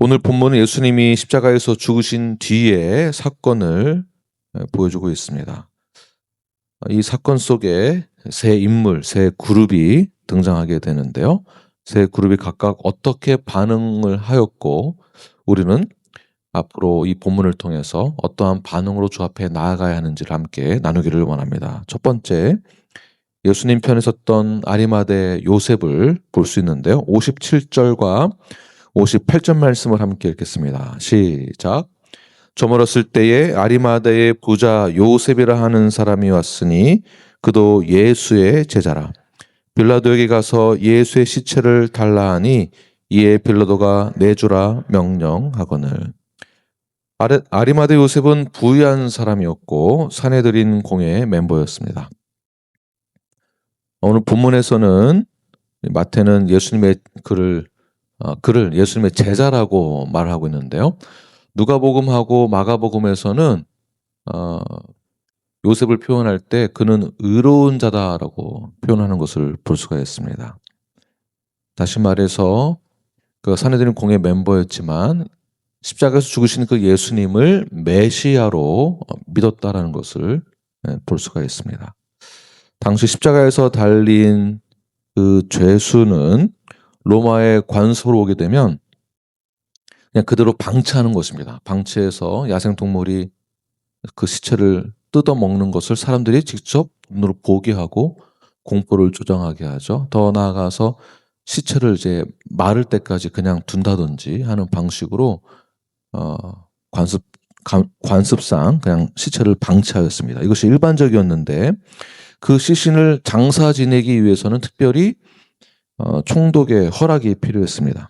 오늘 본문은 예수님이 십자가에서 죽으신 뒤의 사건을 보여주고 있습니다. 이 사건 속에 세 인물, 세 그룹이 등장하게 되는데요. 세 그룹이 각각 어떻게 반응을 하였고 우리는 앞으로 이 본문을 통해서 어떠한 반응으로 주 앞에 나아가야 하는지를 함께 나누기를 원합니다. 첫 번째, 예수님 편에 섰던 아리마대 요셉을 볼 수 있는데요. 57절과 58절 말씀을 함께 읽겠습니다. 시작. 저물었을 때에 아리마다의 부자 요셉이라 하는 사람이 왔으니 그도 예수의 제자라. 빌라도에게 가서 예수의 시체를 달라 하니 이에 빌라도가 내주라 명령하거늘. 아리마대 요셉은 부유한 사람이었고 사내들인 공회의 멤버였습니다. 오늘 본문에서는 마태는 예수님의 그를 예수님의 제자라고 말하고 있는데요. 누가복음하고 마가복음에서는 요셉을 표현할 때 그는 의로운 자다라고 표현하는 것을 볼 수가 있습니다. 다시 말해서 그 사내들인 공회 멤버였지만 십자가에서 죽으신 그 예수님을 메시아로 믿었다라는 것을 볼 수가 있습니다. 당시 십자가에서 달린 그 죄수는 로마의 관소로 오게 되면 그냥 그대로 방치하는 것입니다. 방치해서 야생동물이 그 시체를 뜯어먹는 것을 사람들이 직접 눈으로 보게 하고 공포를 조장하게 하죠. 더 나아가서 시체를 이제 마를 때까지 그냥 둔다든지 하는 방식으로 관습상 그냥 시체를 방치하였습니다. 이것이 일반적이었는데 그 시신을 장사 지내기 위해서는 특별히 총독의 허락이 필요했습니다.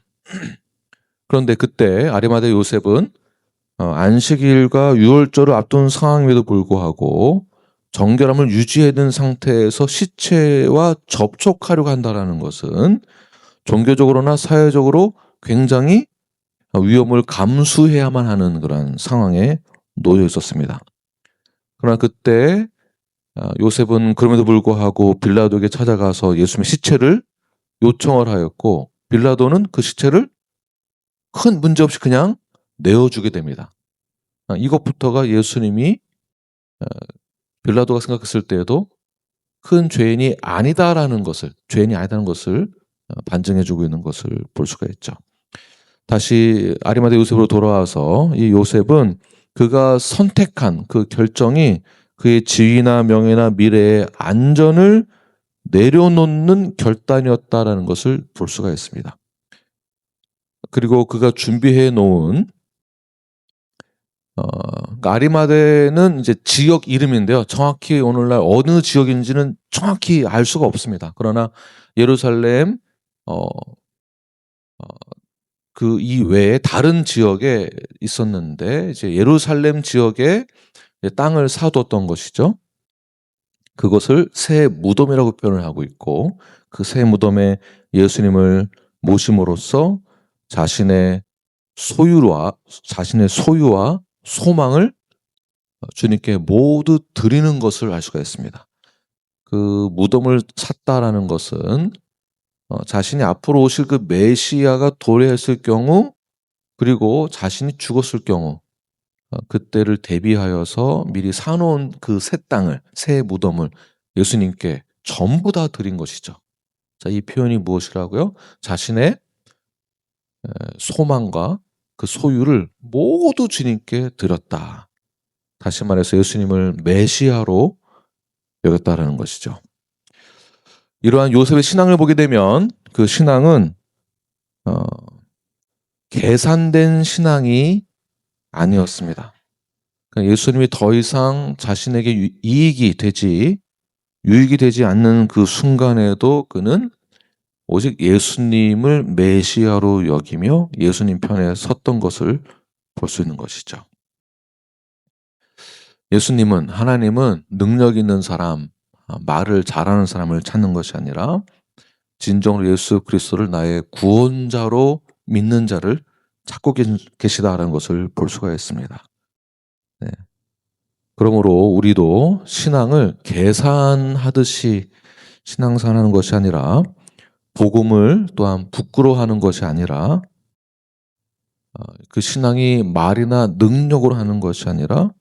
그런데 그때 아리마대 요셉은 안식일과 유월절을 앞둔 상황임에도 불구하고 정결함을 유지해둔 상태에서 시체와 접촉하려고 한다는 것은 종교적으로나 사회적으로 굉장히 위험을 감수해야만 하는 그런 상황에 놓여 있었습니다. 그러나 그때 요셉은 그럼에도 불구하고 빌라도에게 찾아가서 예수님의 시체를 요청을 하였고 빌라도는 그 시체를 큰 문제 없이 그냥 내어주게 됩니다. 이것부터가 예수님이 빌라도가 생각했을 때에도 큰 죄인이 아니다라는 것을 반증해주고 있는 것을 볼 수가 있죠. 다시 아리마대 요셉으로 돌아와서 이 요셉은 그가 선택한 그 결정이 그의 지위나 명예나 미래의 안전을 내려놓는 결단이었다라는 것을 볼 수가 있습니다. 그리고 그가 준비해 놓은 아리마대는 이제 지역 이름인데요. 정확히 오늘날 어느 지역인지는 정확히 알 수가 없습니다. 그러나 예루살렘 그 이외에 다른 지역에 있었는데 이제 예루살렘 지역에 땅을 사두었던 것이죠. 그것을 새 무덤이라고 표현을 하고 있고 그 새 무덤에 예수님을 모심으로써 자신의 소유와 소망을 주님께 모두 드리는 것을 알 수가 있습니다. 그 무덤을 샀다라는 것은 자신이 앞으로 오실 그 메시아가 도래했을 경우 그리고 자신이 죽었을 경우 그때를 대비하여서 미리 사놓은 그 새 땅을 새 무덤을 예수님께 전부 다 드린 것이죠. 자, 이 표현이 무엇이라고요? 자신의 소망과 그 소유를 모두 주님께 드렸다. 다시 말해서 예수님을 메시아로 여겼다라는 것이죠. 이러한 요셉의 신앙을 보게 되면 그 신앙은 계산된 신앙이 아니었습니다. 그러니까 예수님이 더 이상 자신에게 유익이 되지 않는 그 순간에도 그는 오직 예수님을 메시아로 여기며 예수님 편에 섰던 것을 볼 수 있는 것이죠. 하나님은 능력 있는 사람, 말을 잘하는 사람을 찾는 것이 아니라 진정으로 예수 그리스도를 나의 구원자로 믿는 자를 찾고 계시다라는 것을 볼 수가 있습니다. 네. 그러므로 우리도 신앙을 계산하듯이 신앙생활하는 것이 아니라 복음을 또한 부끄러워하는 것이 아니라 그 신앙이 말이나 능력으로 하는 것이 아니라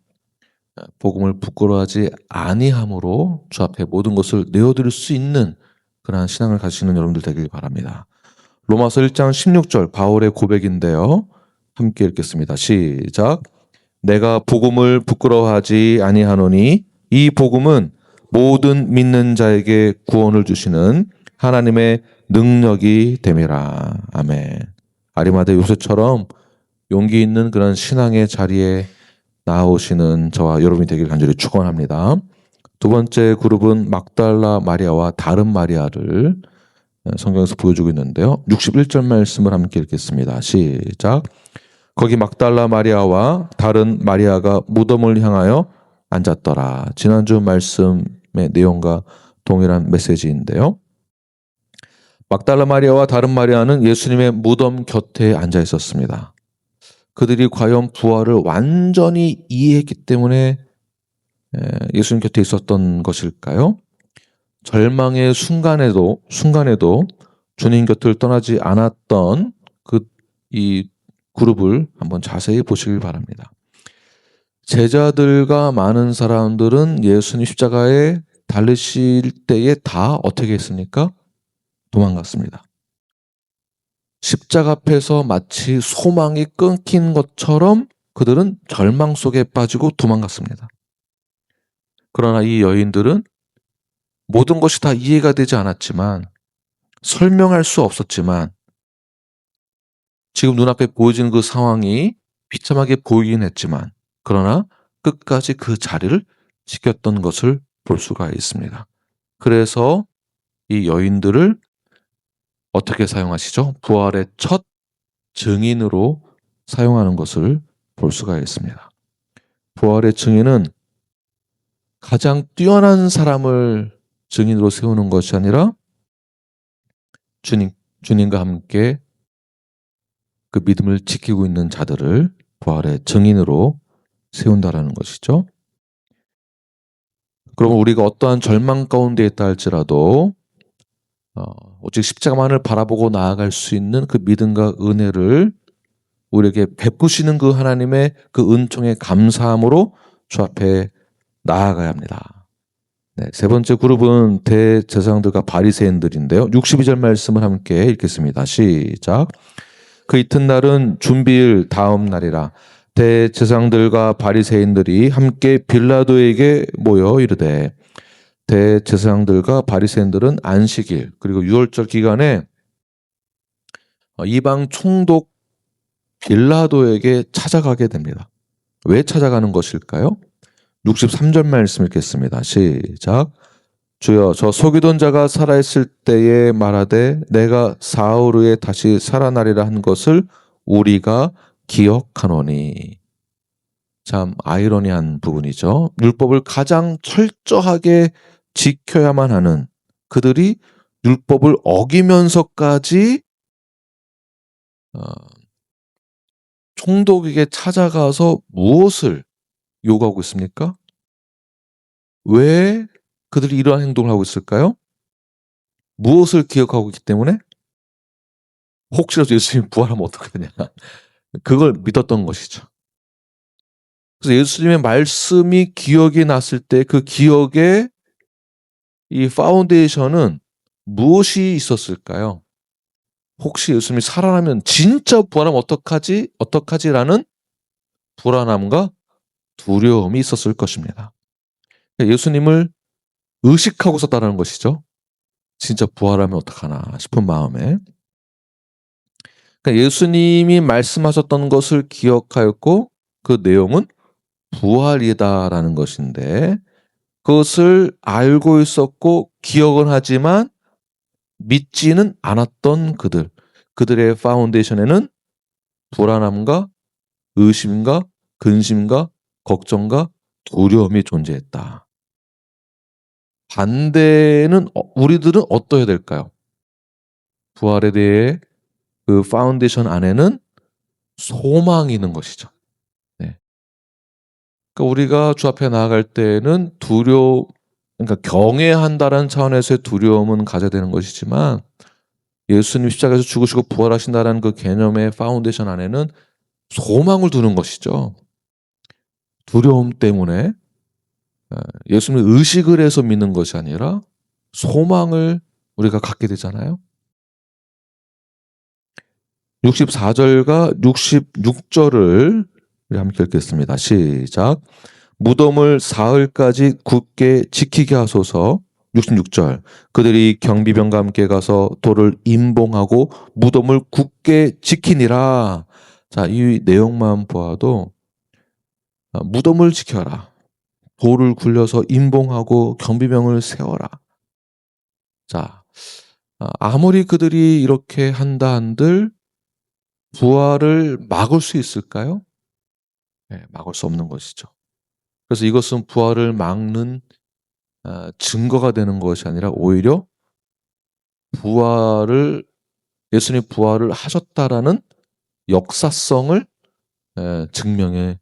복음을 부끄러워하지 아니함으로 주 앞에 모든 것을 내어드릴 수 있는 그러한 신앙을 가지시는 여러분들 되길 바랍니다. 로마서 1장 16절 바울의 고백인데요. 함께 읽겠습니다. 시작. 내가 복음을 부끄러워하지 아니하노니 이 복음은 모든 믿는 자에게 구원을 주시는 하나님의 능력이 됨이라. 아멘. 아리마대 요셉처럼 용기 있는 그런 신앙의 자리에 나오시는 저와 여러분이 되길 간절히 축원합니다. 두 번째 그룹은 막달라 마리아와 다른 마리아를 성경에서 보여주고 있는데요. 61절 말씀을 함께 읽겠습니다. 시작. 거기 막달라 마리아와 다른 마리아가 무덤을 향하여 앉았더라. 지난주 말씀의 내용과 동일한 메시지인데요. 막달라 마리아와 다른 마리아는 예수님의 무덤 곁에 앉아 있었습니다. 그들이 과연 부활을 완전히 이해했기 때문에 예수님 곁에 있었던 것일까요? 절망의 순간에도 주님 곁을 떠나지 않았던 이 그룹을 한번 자세히 보시길 바랍니다. 제자들과 많은 사람들은 예수님 십자가에 달리실 때에 다 어떻게 했습니까? 도망갔습니다. 십자가 앞에서 마치 소망이 끊긴 것처럼 그들은 절망 속에 빠지고 도망갔습니다. 그러나 이 여인들은 모든 것이 다 이해가 되지 않았지만, 설명할 수 없었지만, 지금 눈앞에 보여지는 그 상황이 비참하게 보이긴 했지만, 그러나 끝까지 그 자리를 지켰던 것을 볼 수가 있습니다. 그래서 이 여인들을 어떻게 사용하시죠? 부활의 첫 증인으로 사용하는 것을 볼 수가 있습니다. 부활의 증인은 가장 뛰어난 사람을 증인으로 세우는 것이 아니라 주님과 함께 그 믿음을 지키고 있는 자들을 부활의 증인으로 세운다라는 것이죠. 그러면 우리가 어떠한 절망 가운데 있다 할지라도 오직 십자가만을 바라보고 나아갈 수 있는 그 믿음과 은혜를 우리에게 베푸시는 그 하나님의 그 은총에 감사함으로 주 앞에 나아가야 합니다. 네, 세 번째 그룹은 대제사장들과 바리새인들인데요. 62절 말씀을 함께 읽겠습니다. 시작. 그 이튿날은 준비일 다음 날이라 대제사장들과 바리새인들이 함께 빌라도에게 모여 이르되, 대제사장들과 바리새인들은 안식일 그리고 유월절 기간에 이방 총독 빌라도에게 찾아가게 됩니다. 왜 찾아가는 것일까요? 63절 말씀 읽겠습니다. 시작. 주여, 저 속이던 자가 살아있을 때에 말하되 내가 사흘 후에 다시 살아나리라 한 것을 우리가 기억하노니. 참 아이러니한 부분이죠. 율법을 가장 철저하게 지켜야만 하는 그들이 율법을 어기면서까지 총독에게 찾아가서 무엇을 요구하고 있습니까? 왜 그들이 이러한 행동을 하고 있을까요? 무엇을 기억하고 있기 때문에? 혹시라도 예수님이 부활하면 어떡하냐, 그걸 믿었던 것이죠. 그래서 예수님의 말씀이 기억이 났을 때 그 기억에 이 파운데이션은 무엇이 있었을까요? 혹시 예수님이 살아나면 진짜 부활하면 어떡하지라는 불안함과 두려움이 있었을 것입니다. 예수님을 의식하고 있었다는 것이죠. 진짜 부활하면 어떡하나 싶은 마음에. 그러니까 예수님이 말씀하셨던 것을 기억하였고 그 내용은 부활이다라는 것인데, 그것을 알고 있었고 기억은 하지만 믿지는 않았던 그들의 파운데이션에는 불안함과 의심과 근심과 걱정과 두려움이 존재했다. 반대는 우리들은 어떠해야 될까요? 부활에 대해 그 파운데이션 안에는 소망이 있는 것이죠. 네. 그러니까 우리가 주 앞에 나아갈 때는 그러니까 경외한다는 차원에서의 두려움은 가져야 되는 것이지만, 예수님 십자가에서 죽으시고 부활하신다는 그 개념의 파운데이션 안에는 소망을 두는 것이죠. 두려움 때문에 예수님을 의식을 해서 믿는 것이 아니라 소망을 우리가 갖게 되잖아요. 64절과 66절을 우리 함께 읽겠습니다. 시작. 무덤을 사흘까지 굳게 지키게 하소서. 66절. 그들이 경비병과 함께 가서 돌을 임봉하고 무덤을 굳게 지키니라. 자, 이 내용만 보아도 무덤을 지켜라. 돌을 굴려서 임봉하고 경비병을 세워라. 자, 아무리 그들이 이렇게 한다 한들 부활을 막을 수 있을까요? 네, 막을 수 없는 것이죠. 그래서 이것은 부활을 막는 증거가 되는 것이 아니라 오히려 예수님 부활을 하셨다라는 역사성을 증명해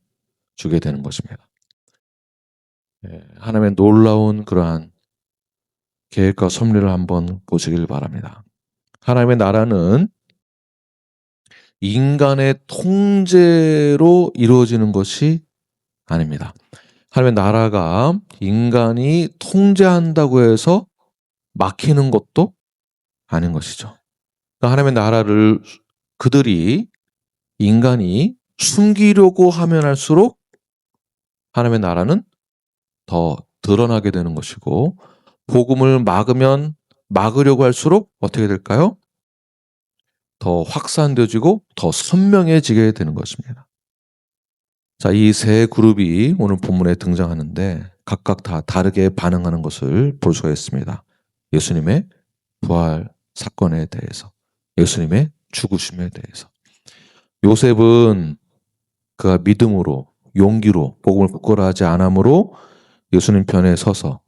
주게 되는 것입니다. 하나님의 놀라운 그러한 계획과 섭리를 한번 보시길 바랍니다. 하나님의 나라는 인간의 통제로 이루어지는 것이 아닙니다. 하나님의 나라가 인간이 통제한다고 해서 막히는 것도 아닌 것이죠. 그러니까 하나님의 나라를 인간이 숨기려고 하면 할수록 하나님의 나라는 더 드러나게 되는 것이고, 복음을 막으려고 할수록 어떻게 될까요? 더 확산되어지고 더 선명해지게 되는 것입니다. 자, 이 세 그룹이 오늘 본문에 등장하는데 각각 다 다르게 반응하는 것을 볼 수가 있습니다. 예수님의 부활 사건에 대해서, 예수님의 죽으심에 대해서. 요셉은 그가 믿음으로, 용기로 복음을 부끄러워하지 않음으로 예수님 편에 서서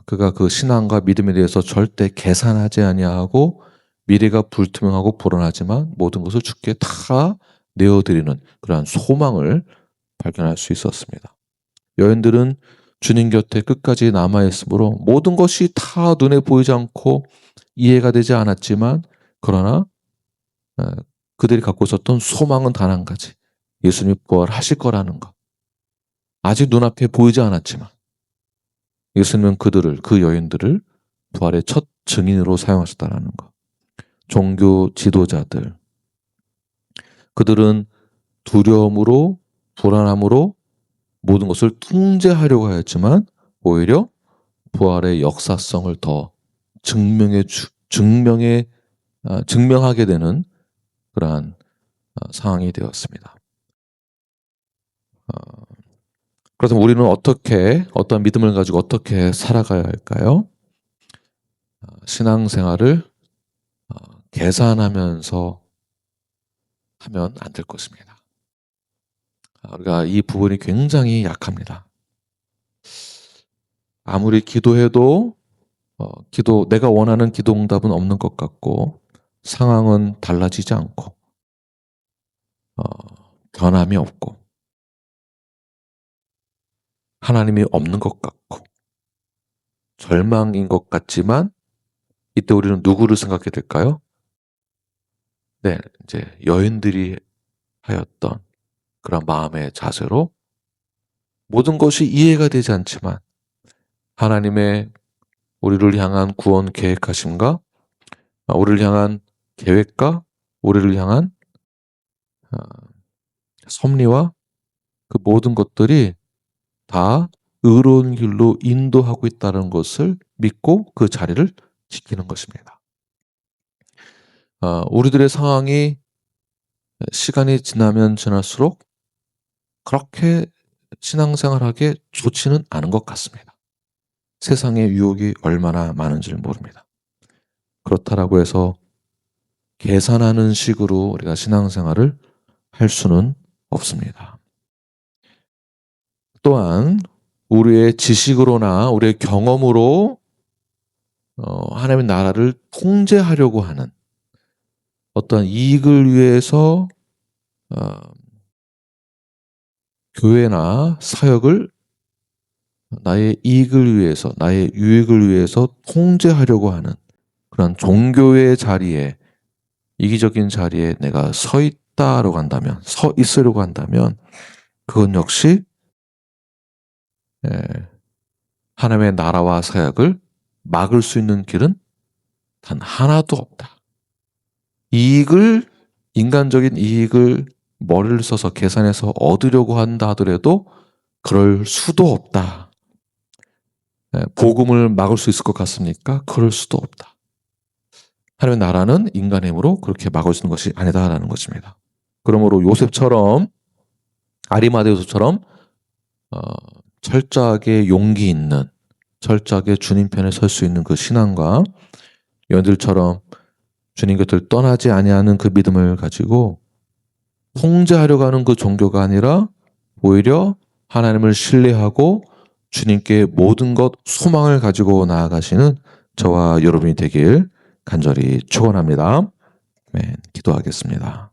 그가 그 신앙과 믿음에 대해서 절대 계산하지 아니하고 미래가 불투명하고 불안하지만 모든 것을 주께 다 내어드리는 그러한 소망을 발견할 수 있었습니다. 여인들은 주님 곁에 끝까지 남아있으므로 모든 것이 다 눈에 보이지 않고 이해가 되지 않았지만, 그러나 그들이 갖고 있었던 소망은 단 한 가지, 예수님이 부활하실 거라는 것. 아직 눈앞에 보이지 않았지만 예수님은 그 여인들을 부활의 첫 증인으로 사용하셨다는 것. 종교 지도자들, 그들은 두려움으로, 불안함으로 모든 것을 통제하려고 하였지만 오히려 부활의 역사성을 더 증명하게 되는 그러한 상황이 되었습니다. 그렇다면 우리는 어떤 믿음을 가지고 어떻게 살아가야 할까요? 신앙생활을 계산하면서 하면 안 될 것입니다. 우리가 이 부분이 굉장히 약합니다. 아무리 기도해도 내가 원하는 기도 응답은 없는 것 같고, 상황은 달라지지 않고 변함이 없고 하나님이 없는 것 같고 절망인 것 같지만, 이때 우리는 누구를 생각해야 될까요? 네, 이제 여인들이 하였던 그런 마음의 자세로 모든 것이 이해가 되지 않지만 하나님의 우리를 향한 구원 계획하심과 우리를 향한 계획과 우리를 향한 섭리와 그 모든 것들이 다 의로운 길로 인도하고 있다는 것을 믿고 그 자리를 지키는 것입니다. 우리들의 상황이 시간이 지나면 지날수록 그렇게 신앙생활하기에 좋지는 않은 것 같습니다. 세상의 유혹이 얼마나 많은지를 모릅니다. 그렇다라고 해서 계산하는 식으로 우리가 신앙생활을 할 수는 없습니다. 또한 우리의 지식으로나 우리의 경험으로 하나님의 나라를 통제하려고 하는 어떤 이익을 위해서 교회나 사역을 나의 이익을 위해서, 나의 유익을 위해서 통제하려고 하는 그런 종교의 자리에, 이기적인 자리에 내가 서 있다라고 한다면, 서 있으려고 한다면 그건 역시 하나님의 나라와 사역을 막을 수 있는 길은 단 하나도 없다. 인간적인 이익을 머리를 써서 계산해서 얻으려고 한다 하더라도 그럴 수도 없다. 복음을 막을 수 있을 것 같습니까? 그럴 수도 없다. 하나님의 나라는 인간의 힘으로 그렇게 막을 수 있는 것이 아니다라는 것입니다. 그러므로 요셉처럼, 아리마대 요셉처럼 철저하게 용기 있는, 철저하게 주님 편에 설 수 있는 그 신앙과 여인들처럼 주님 곁을 떠나지 아니하는 그 믿음을 가지고 통제하려고 하는 그 종교가 아니라 오히려 하나님을 신뢰하고 주님께 모든 것 소망을 가지고 나아가시는 저와 여러분이 되길 간절히 축원합니다. 기도하겠습니다.